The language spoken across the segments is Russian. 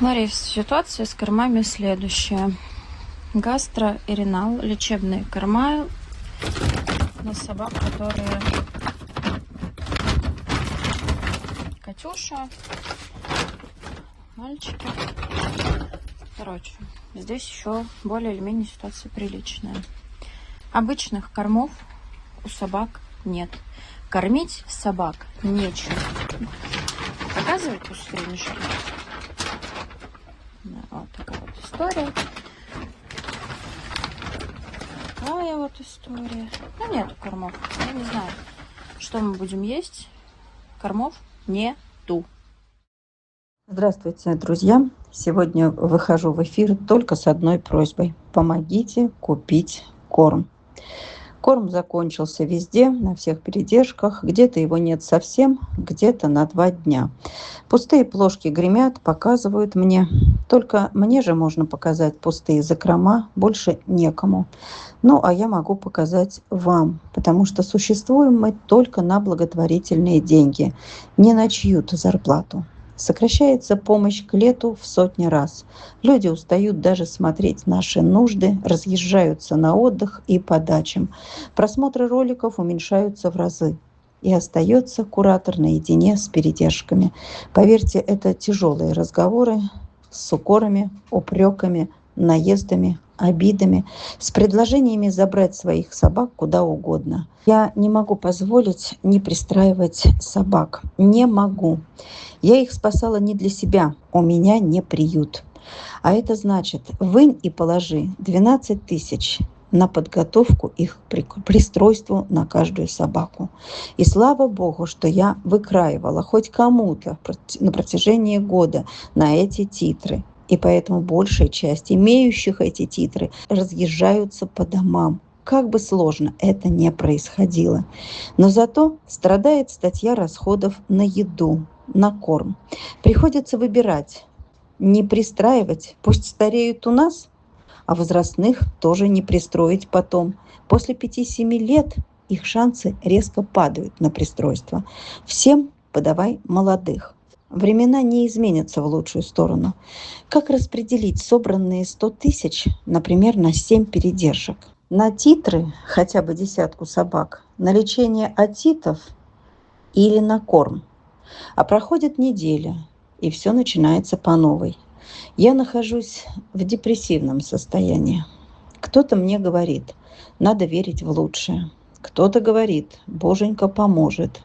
Мария, ситуация с кормами следующая. Гастроэринал, лечебные корма на собак, которые Катюша, мальчики. Короче, здесь еще более или менее ситуация приличная. Обычных кормов у собак нет. Кормить собак нечем. Показывать скриншот? Да, вот такая вот история. Такая вот история. Ну, нету кормов. Я не знаю, что мы будем есть. Кормов нету. Здравствуйте, друзья! Сегодня выхожу в эфир только с одной просьбой. Помогите купить корм. Корм закончился везде, на всех передержках. Где-то его нет совсем, где-то на 2 дня. Пустые плошки гремят, показывают мне. Только мне же можно показать пустые закрома, больше некому. Ну, а я могу показать вам, потому что существуем мы только на благотворительные деньги, не на чью-то зарплату. Сокращается помощь к лету в сотни раз. Люди устают даже смотреть наши нужды, разъезжаются на отдых и по дачам. Просмотры роликов уменьшаются в разы. И остается куратор наедине с передержками. Поверьте, это тяжелые разговоры с укорами, упреками, наездами, обидами, с предложениями забрать своих собак куда угодно. Я не могу позволить не пристраивать собак. Не могу. Я их спасала не для себя, у меня не приют. А это значит, вынь и положи 12 тысяч на подготовку их к пристройству на каждую собаку. И слава богу, что я выкраивала хоть кому-то на протяжении года на эти титры. И поэтому большая часть имеющих эти титры разъезжаются по домам. Как бы сложно это ни происходило. Но зато страдает статья расходов на еду, на корм. Приходится выбирать, не пристраивать, пусть стареют у нас, а возрастных тоже не пристроить потом. После 5-7 лет их шансы резко падают на пристройство. Всем подавай молодых. Времена не изменятся в лучшую сторону. Как распределить собранные 100 тысяч, например, на 7 передержек? На титры, хотя бы 10 собак, на лечение отитов или на корм? А проходит неделя, и все начинается по новой. Я нахожусь в депрессивном состоянии. Кто-то мне говорит, надо верить в лучшее. Кто-то говорит, Боженька поможет.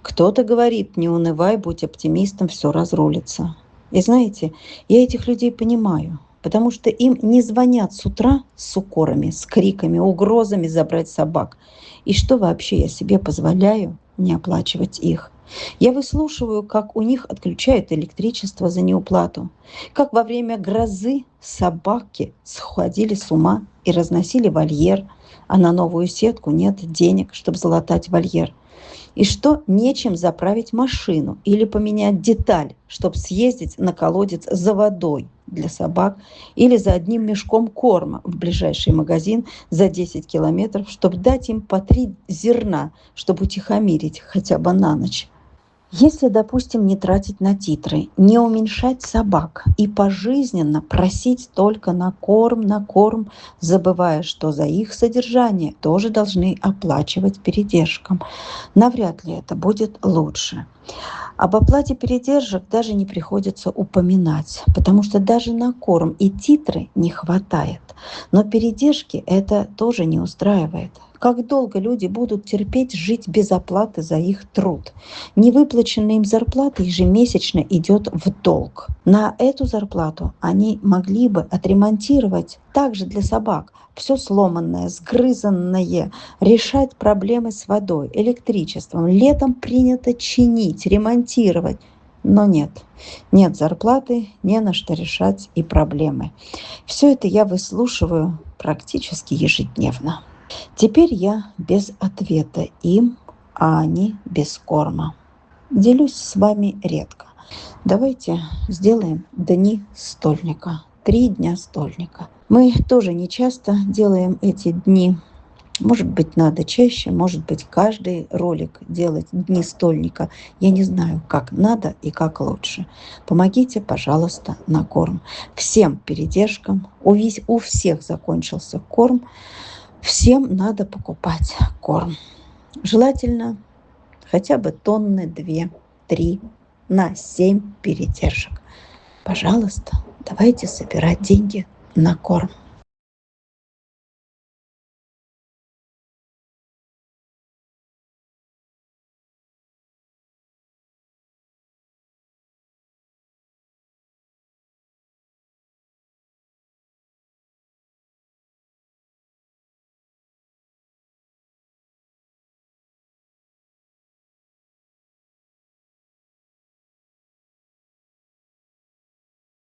Кто-то говорит, не унывай, будь оптимистом, все разрулится. И знаете, я этих людей понимаю, потому что им не звонят с утра с укорами, с криками, угрозами забрать собак. И что вообще я себе позволяю не оплачивать их? Я выслушиваю, как у них отключают электричество за неуплату, как во время грозы собаки сходили с ума и разносили вольер, а на новую сетку нет денег, чтобы залатать вольер. И что нечем заправить машину или поменять деталь, чтобы съездить на колодец за водой для собак или за одним мешком корма в ближайший магазин за 10 километров, чтобы дать им по 3 зерна, чтобы утихомирить хотя бы на ночь. Если, допустим, не тратить на титры, не уменьшать собак и пожизненно просить только на корм, забывая, что за их содержание тоже должны оплачивать передержкам, навряд ли это будет лучше. Об оплате передержек даже не приходится упоминать, потому что даже на корм и титры не хватает. Но передержки это тоже не устраивает. Как долго люди будут терпеть жить без оплаты за их труд? Невыплаченная им зарплата ежемесячно идет в долг. На эту зарплату они могли бы отремонтировать также для собак все сломанное, сгрызанное, решать проблемы с водой, электричеством. Летом принято чинить, ремонтировать. Но нет зарплаты, не на что решать и проблемы. Все это я выслушиваю практически ежедневно. Теперь я без ответа им, а они без корма. Делюсь с вами редко. Давайте сделаем дни стольника. 3 дня стольника. Мы тоже не часто делаем эти дни. Может быть, надо чаще, может быть, каждый ролик делать дни стольника. Я не знаю, как надо и как лучше. Помогите, пожалуйста, на корм. Всем передержкам, у всех закончился корм, всем надо покупать корм. Желательно хотя бы тонны 2-3 на 7 передержек. Пожалуйста, давайте собирать деньги на корм.